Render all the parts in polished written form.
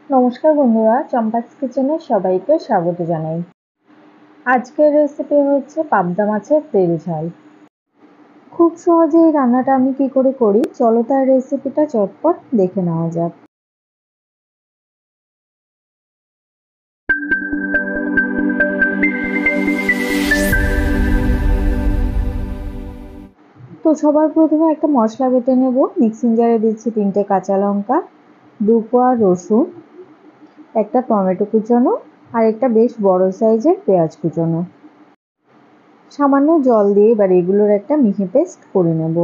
নমস্কার বন্ধুরা, চম্পাস কিচেনে সবাইকে স্বাগত জানাই। আজকের রেসিপি হচ্ছে পাবদা মাছের তেল ঝাল। খুব সহজে এই রান্নাটা আমি কি করে করি, চলো তার রেসিপিটা চটপট দেখে নেওয়া যাক। তো সবার প্রথমে একটা মশলা বেটে নেব। মিক্সিং জারে দিচ্ছি 3টে কাঁচা লঙ্কা, 2 কোয়া রসুন, একটা টমেটো কুচোনো আর একটা বেশ বড় সাইজের পেঁয়াজ কুচোনো। সামান্য জল দিয়ে এবার এগুলোর একটা মিহি পেস্ট করে নেব।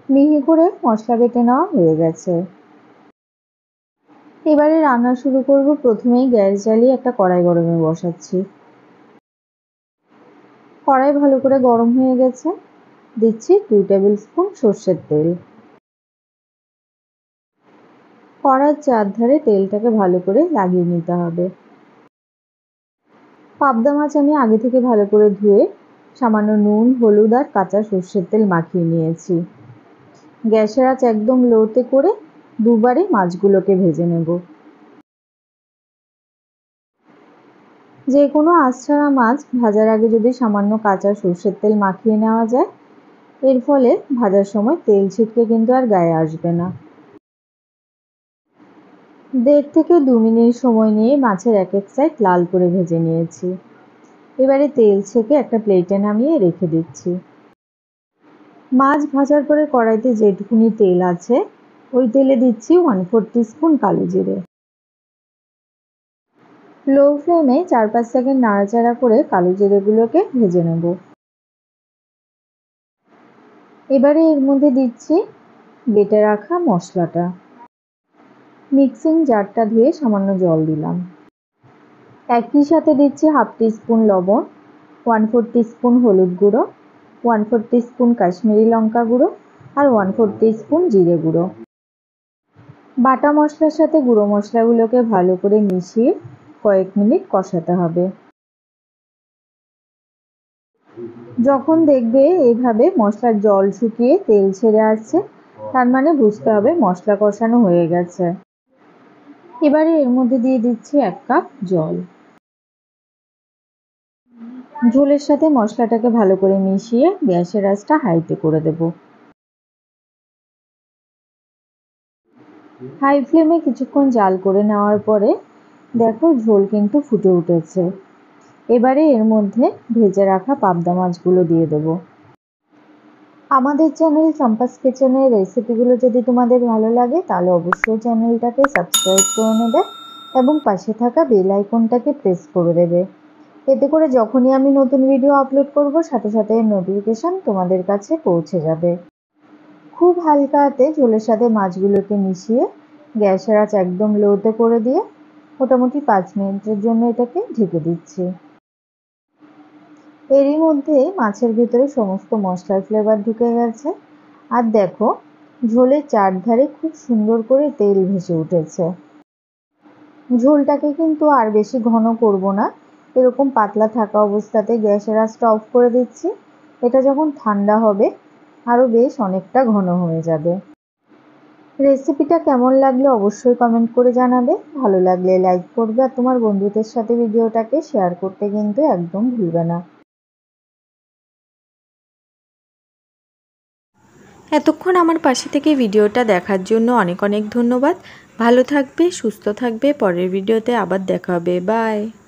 মিহি করে মশলা বেটে নেওয়া হয়ে গেছে। এবারে রান্না শুরু করব। প্রথমেই গ্যাস জ্বালিয়ে একটা কড়াই গরমে বসাচ্ছি। কড়াই ভালো করে গরম হয়ে গেছে। দিচ্ছি 2 টেবিল স্পুন সর্ষের তেল। কড়ার চারধারে তেলটাকে ভালো করে লাগিয়ে নিতে হবে। পাবদা মাছ আমি আগে থেকে ভালো করে ধুয়ে সামান্য নুন, হলুদ আর কাঁচা সর্ষের তেল মাখিয়ে নিয়েছি। গ্যাসের আঁচ একদম লোতে করে দুবারে মাছগুলোকে ভেজে নেব। যে কোনো আঁশ ছাড়া মাছ ভাজার আগে যদি সামান্য কাঁচা সর্ষের তেল মাখিয়ে নেওয়া যায়, এর ফলে ভাজার সময় তেল ছিটকে কিন্তু আর গায়ে আসবে না। 1.5 থেকে 2 মিনিট সময় নিয়ে মাছের এক এক সাইড লাল করে ভেজে নিয়েছি। এবারে তেল ছেঁকে একটা প্লেটে নামিয়ে রেখে দিচ্ছি। মাছ ভাজার পরে কড়াইতে যেটুকুনি তেল আছে ওই তেলে দিচ্ছি 1/4 টিস্পুন কালো জিরে। লো ফ্লেমে 4-5 সেকেন্ড নাড়াচাড়া করে কালো জিরেগুলোকে ভেজে নেব। এবারে এর মধ্যে দিচ্ছি বেটে রাখা মশলাটা। মিক্সিং জারটা ধুয়ে সামান্য জল দিলাম। একই সাথে দিচ্ছি 1/2 টিস্পুন লবণ, 1/4 টিস্পুন হলুদ গুঁড়ো, 1/4 টিস্পুন কাশ্মীরি লঙ্কা গুঁড়ো আর 1/4 টিস্পুন জিরে গুঁড়ো। বাটা মশলার সাথে গুঁড়ো মশলাগুলোকে ভালো করে মিশিয়ে কয়েক মিনিট কষাতে হবে। যখন দেখবে এইভাবে মশলার জল শুকিয়ে তেল ছেড়ে আসছে, তার মানে বুঝতে হবে মশলা কষানো হয়ে গেছে। এবারে এর মধ্যে দিয়ে দিচ্ছি 1 কাপ জল। ঝোলের সাথে মশলাটাকে ভালো করে মিশিয়ে গ্যাসের আঁচটা হাইতে করে দেব। হাই ফ্লেমে কিছুক্ষণ জাল করে নেওয়ার পরে দেখো ঝোল কিন্তু ফুটে উঠেছে। এবারে এর মধ্যে ভেজে রাখা পাবদা মাছগুলো দিয়ে দেব। আমাদের চ্যানেল চম্পাস কিচেনের রেসিপিগুলো যদি তোমাদের ভালো লাগে তাহলে অবশ্যই চ্যানেলটাকে সাবস্ক্রাইব করে নেবে এবং পাশে থাকা বেল আইকনটাকে প্রেস করে দেবে। এতে করে যখনই আমি নতুন ভিডিও আপলোড করব সাথে সাথে নোটিফিকেশন তোমাদের কাছে পৌঁছে যাবে। খুব হালকা হাতে ঝোলের সাথে মাছগুলোকে মিশিয়ে গ্যাসের আঁচ একদম লোতে করে দিয়ে মোটামুটি 5 মিনিটের জন্য এটাকে ঢেকে দিচ্ছি। এরই মধ্যে মাছের ভিতরে সমস্ত মশলার ফ্লেভার ঢুকে গেছে আর দেখো ঝোলের চারধারে খুব সুন্দর করে তেল ভেসে উঠেছে। ঝোলটাকে কিন্তু আর বেশি ঘন করব না, এরকম পাতলা থাকা অবস্থাতে গ্যাসের আঁচটা অফ করে দিচ্ছি। এটা যখন ঠান্ডা হবে আরও বেশ অনেকটা ঘন হয়ে যাবে। রেসিপিটা কেমন লাগলো অবশ্যই কমেন্ট করে জানাবে। ভালো লাগলে লাইক করবে আর তোমার বন্ধুদের সাথে ভিডিওটাকে শেয়ার করতে কিন্তু একদম ভুলবে না। এতক্ষণ আমার পাশে থেকে ভিডিওটা দেখার জন্য অনেক অনেক ধন্যবাদ। ভালো থাকবে, সুস্থ থাকবে। পরের ভিডিওতে আবার দেখা হবে। বাই।